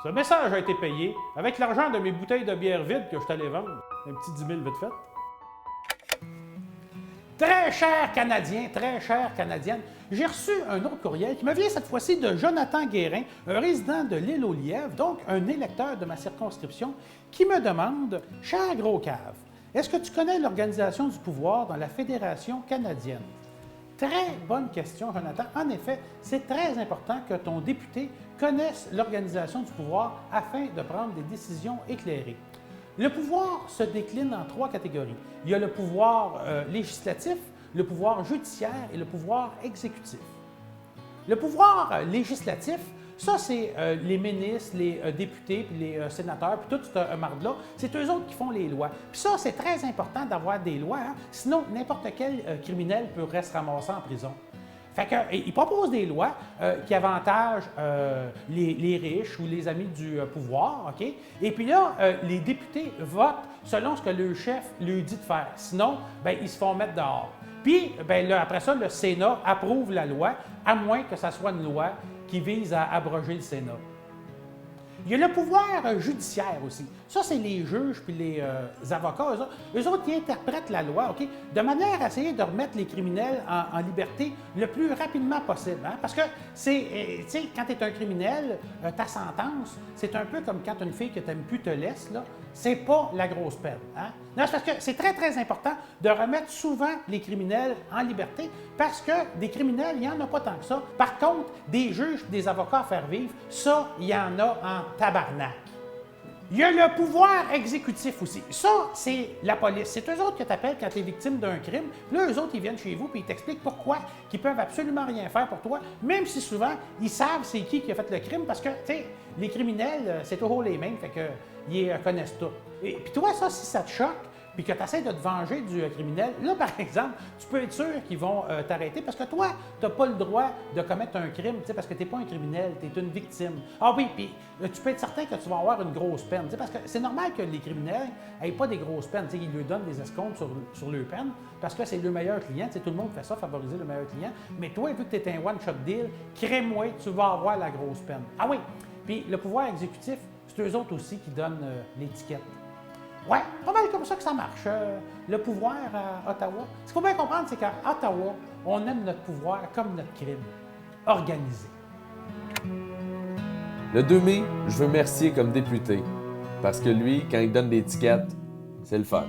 Ce message a été payé avec l'argent de mes bouteilles de bière vides que je t'allais vendre. Un petit 10 000 vite fait. Très cher Canadien, très chère Canadienne, j'ai reçu un autre courriel qui me vient cette fois-ci de Jonathan Guérin, un résident de l'île aux Lièvres, donc un électeur de ma circonscription, qui me demande « Cher Gros Cave, est-ce que tu connais l'organisation du pouvoir dans la Fédération canadienne? » Très bonne question, Jonathan. En effet, c'est très important que ton député connaisse l'organisation du pouvoir afin de prendre des décisions éclairées. Le pouvoir se décline en 3 catégories. Il y a le pouvoir législatif, le pouvoir judiciaire et le pouvoir exécutif. Le pouvoir législatif, ça c'est les ministres, les députés, puis les sénateurs, puis toute cette marde-là, c'est eux autres qui font les lois. Puis ça, c'est très important d'avoir des lois, hein? Sinon n'importe quel criminel pourrait se ramasser en prison. Fait que, il propose des lois qui avantagent les riches ou les amis du pouvoir, OK? Et puis là, les députés votent selon ce que le chef lui dit de faire. Sinon, ben, ils se font mettre dehors. Puis, ben, là, après ça, le Sénat approuve la loi, à moins que ça soit une loi qui vise à abroger le Sénat. Il y a le pouvoir judiciaire aussi. Ça, c'est les juges puis les avocats. Eux autres, ils interprètent la loi, OK, de manière à essayer de remettre les criminels en liberté le plus rapidement possible. Hein? Parce que, tu sais, quand tu es un criminel, ta sentence, c'est un peu comme quand une fille que tu n'aimes plus te laisse, là. C'est pas la grosse peine. Hein? Non, c'est parce que c'est très, très important de remettre souvent les criminels en liberté parce que des criminels, il n'y en a pas tant que ça. Par contre, des juges, des avocats à faire vivre, ça, il y en a en tabarnak. Il y a le pouvoir exécutif aussi. Ça, c'est la police. C'est eux autres que tu appelles quand tu es victime d'un crime. Puis là, eux autres, ils viennent chez vous et ils t'expliquent pourquoi ils peuvent absolument rien faire pour toi, même si souvent, ils savent c'est qui a fait le crime parce que, tu sais, les criminels, c'est toujours les mêmes, fait que ils connaissent tout. Et puis toi, ça, si ça te choque, puis que tu essaies de te venger du criminel, là, par exemple, tu peux être sûr qu'ils vont t'arrêter parce que toi, tu n'as pas le droit de commettre un crime, parce que tu n'es pas un criminel, tu es une victime. Ah oui, puis tu peux être certain que tu vas avoir une grosse peine, parce que c'est normal que les criminels n'aient pas des grosses peines. Ils lui donnent des escomptes sur leur peine parce que c'est le meilleur client. Tout le monde fait ça, favoriser le meilleur client. Mais toi, vu que tu es un one-shot deal, crée-moi, tu vas avoir la grosse peine. Ah oui, puis le pouvoir exécutif, c'est eux autres aussi qui donnent l'étiquette. Oui, pas mal comme ça que ça marche, le pouvoir à Ottawa. Ce qu'il faut bien comprendre, c'est qu'à Ottawa, on aime notre pouvoir comme notre crime, organisé. Le 2 mai, je veux Mercier comme député, parce que lui, quand il donne l'étiquette, c'est le fun.